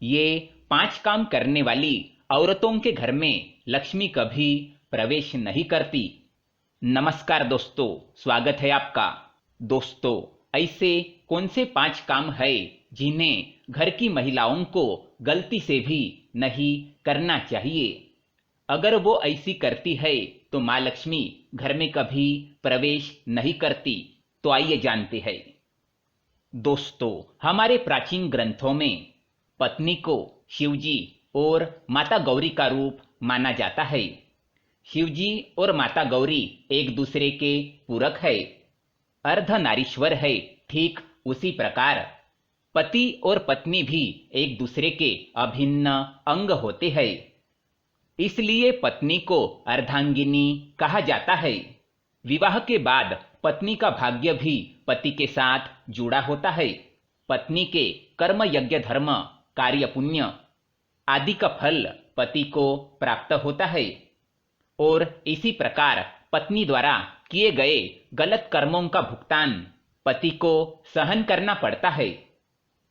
ये 5 काम करने वाली औरतों के घर में लक्ष्मी कभी प्रवेश नहीं करती। नमस्कार दोस्तों, स्वागत है आपका। दोस्तों, ऐसे कौन से 5 काम है जिन्हें घर की महिलाओं को गलती से भी नहीं करना चाहिए? अगर वो ऐसी करती है तो माँ लक्ष्मी घर में कभी प्रवेश नहीं करती। तो आइए जानते हैं। दोस्तों, हमारे प्राचीन ग्रंथों में पत्नी को शिवजी और माता गौरी का रूप माना जाता है। शिवजी और माता गौरी एक दूसरे के पूरक है, अर्धनारीश्वर है। ठीक उसी प्रकार पति और पत्नी भी एक दूसरे के अभिन्न अंग होते हैं। इसलिए पत्नी को अर्धांगिनी कहा जाता है। विवाह के बाद पत्नी का भाग्य भी पति के साथ जुड़ा होता है। पत्नी के कर्म, यज्ञ, धर्म, कार्य, पुण्य आदि का फल पति को प्राप्त होता है और इसी प्रकार पत्नी द्वारा किए गए गलत कर्मों का भुगतान पति को सहन करना पड़ता है।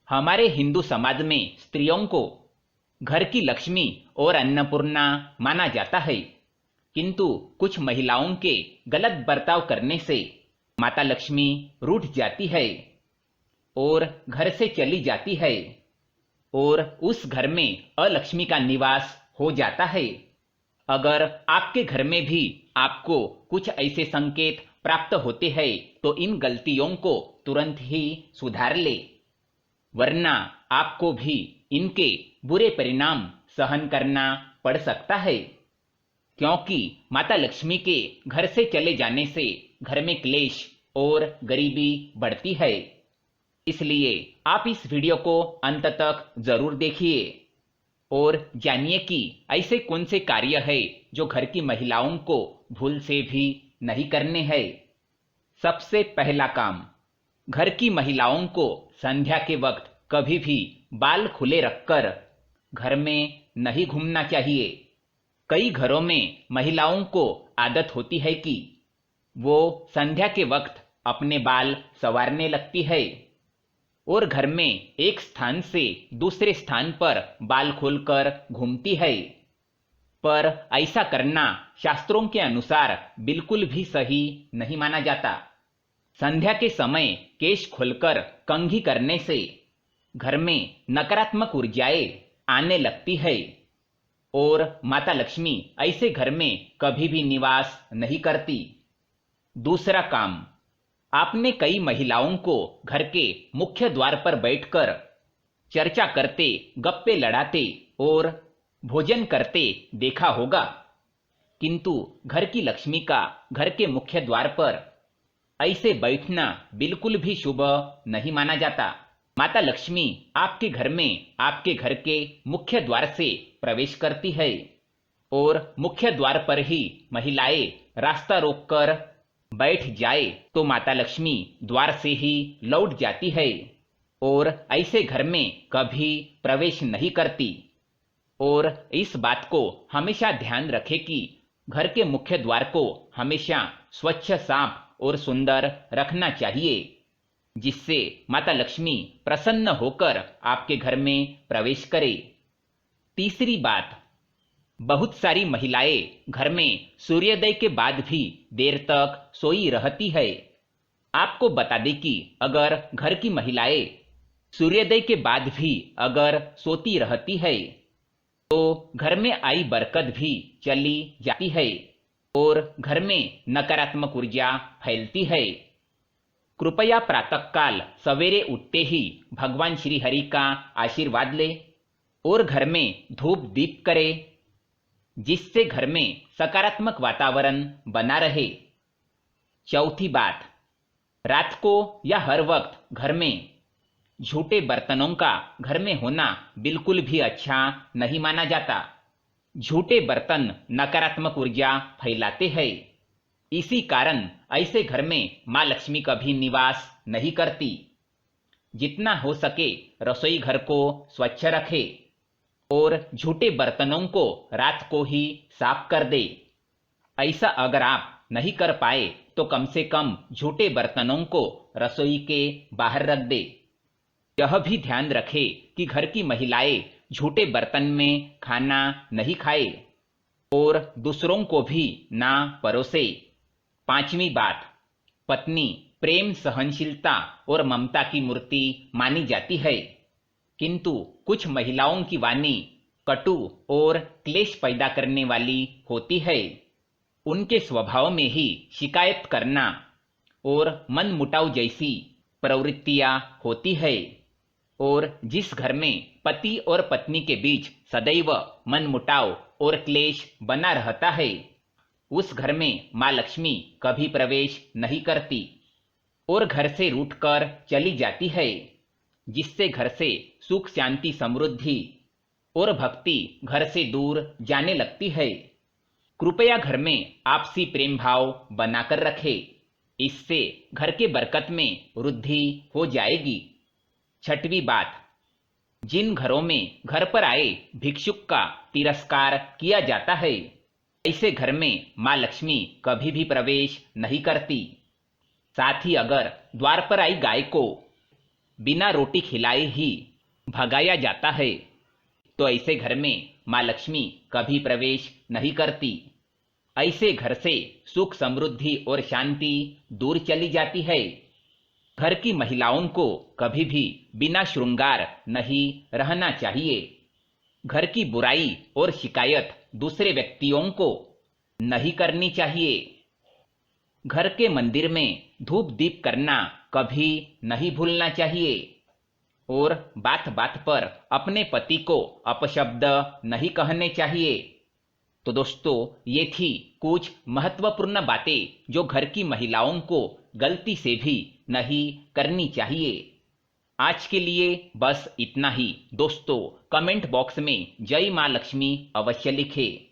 हमारे हिंदू समाज में स्त्रियों को घर की लक्ष्मी और अन्नपूर्णा माना जाता है, किंतु कुछ महिलाओं के गलत बर्ताव करने से माता लक्ष्मी रूठ जाती है और घर से चली जाती है और उस घर में अलक्ष्मी का निवास हो जाता है। अगर आपके घर में भी आपको कुछ ऐसे संकेत प्राप्त होते हैं तो इन गलतियों को तुरंत ही सुधार ले, वरना आपको भी इनके बुरे परिणाम सहन करना पड़ सकता है। क्योंकि माता लक्ष्मी के घर से चले जाने से घर में क्लेश और गरीबी बढ़ती है। इसलिए आप इस वीडियो को अंत तक जरूर देखिए और जानिए कि ऐसे कौन से कार्य है जो घर की महिलाओं को भूल से भी नहीं करने हैं। सबसे पहला काम, घर की महिलाओं को संध्या के वक्त कभी भी बाल खुले रखकर घर में नहीं घूमना चाहिए। कई घरों में महिलाओं को आदत होती है कि वो संध्या के वक्त अपने बाल संवारने लगती है और घर में एक स्थान से दूसरे स्थान पर बाल खोलकर घूमती है। पर ऐसा करना शास्त्रों के अनुसार बिल्कुल भी सही नहीं माना जाता। संध्या के समय केश खोलकर कंघी करने से घर में नकारात्मक ऊर्जाएं आने लगती है और माता लक्ष्मी ऐसे घर में कभी भी निवास नहीं करती। दूसरा काम, आपने कई महिलाओं को घर के मुख्य द्वार पर बैठकर चर्चा करते, गप्पे लड़ाते और भोजन करते देखा होगा, किंतु घर की लक्ष्मी का घर के मुख्य द्वार पर ऐसे बैठना बिल्कुल भी शुभ नहीं माना जाता। माता लक्ष्मी आपके घर में आपके घर के मुख्य द्वार से प्रवेश करती है और मुख्य द्वार पर ही महिलाएं रास्ता रोककर बैठ जाए तो माता लक्ष्मी द्वार से ही लौट जाती है और ऐसे घर में कभी प्रवेश नहीं करती। और इस बात को हमेशा ध्यान रखें कि घर के मुख्य द्वार को हमेशा स्वच्छ, साफ और सुंदर रखना चाहिए, जिससे माता लक्ष्मी प्रसन्न होकर आपके घर में प्रवेश करे। तीसरी बात, बहुत सारी महिलाएं घर में सूर्योदय के बाद भी देर तक सोई रहती है। आपको बता दें कि अगर घर की महिलाएं सूर्योदय के बाद भी अगर सोती रहती है तो घर में आई बरकत भी चली जाती है और घर में नकारात्मक ऊर्जा फैलती है। कृपया प्रातःकाल सवेरे उठते ही भगवान श्री हरि का आशीर्वाद ले और घर में धूप दीप करे, जिससे घर में सकारात्मक वातावरण बना रहे। चौथी बात, रात को या हर वक्त घर में झूठे बर्तनों का घर में होना बिल्कुल भी अच्छा नहीं माना जाता। झूठे बर्तन नकारात्मक ऊर्जा फैलाते हैं। इसी कारण ऐसे घर में माँ लक्ष्मी कभी निवास नहीं करती। जितना हो सके रसोई घर को स्वच्छ रखे और झूठे बर्तनों को रात को ही साफ कर दे। ऐसा अगर आप नहीं कर पाए तो कम से कम झूठे बर्तनों को रसोई के बाहर रख दे। यह भी ध्यान रखें कि घर की महिलाएं झूठे बर्तन में खाना नहीं खाए और दूसरों को भी ना परोसे। 5वीं बात, पत्नी प्रेम, सहनशीलता और ममता की मूर्ति मानी जाती है, किंतु कुछ महिलाओं की वाणी कटु और क्लेश पैदा करने वाली होती है। उनके स्वभाव में ही शिकायत करना और मनमुटाव जैसी प्रवृत्तियां होती है, और जिस घर में पति और पत्नी के बीच सदैव मनमुटाव और क्लेश बना रहता है, उस घर में माँ लक्ष्मी कभी प्रवेश नहीं करती और घर से रूठकर चली जाती है, जिससे घर से सुख, शांति, समृद्धि और भक्ति घर से दूर जाने लगती है। कृपया घर में आपसी प्रेम भाव बनाकर रखें, इससे घर के बरकत में वृद्धि हो जाएगी। 6वीं बात, जिन घरों में घर पर आए भिक्षुक का तिरस्कार किया जाता है, ऐसे घर में माँ लक्ष्मी कभी भी प्रवेश नहीं करती। साथ ही अगर द्वार पर आई गाय को बिना रोटी खिलाए ही भगाया जाता है, तो ऐसे घर में माँ लक्ष्मी कभी प्रवेश नहीं करती। ऐसे घर से सुख, समृद्धि और शांति दूर चली जाती है। घर की महिलाओं को कभी भी बिना श्रृंगार नहीं रहना चाहिए। घर की बुराई और शिकायत दूसरे व्यक्तियों को नहीं करनी चाहिए। घर के मंदिर में धूप दीप करना कभी नहीं भूलना चाहिए और बात बात पर अपने पति को अपशब्द नहीं कहने चाहिए। तो दोस्तों, ये थी कुछ महत्वपूर्ण बातें जो घर की महिलाओं को गलती से भी नहीं करनी चाहिए। आज के लिए बस इतना ही। दोस्तों, कमेंट बॉक्स में जय माँ लक्ष्मी अवश्य लिखें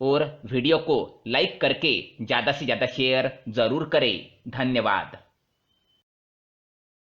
और वीडियो को लाइक करके ज़्यादा से ज़्यादा शेयर ज़रूर करें। धन्यवाद।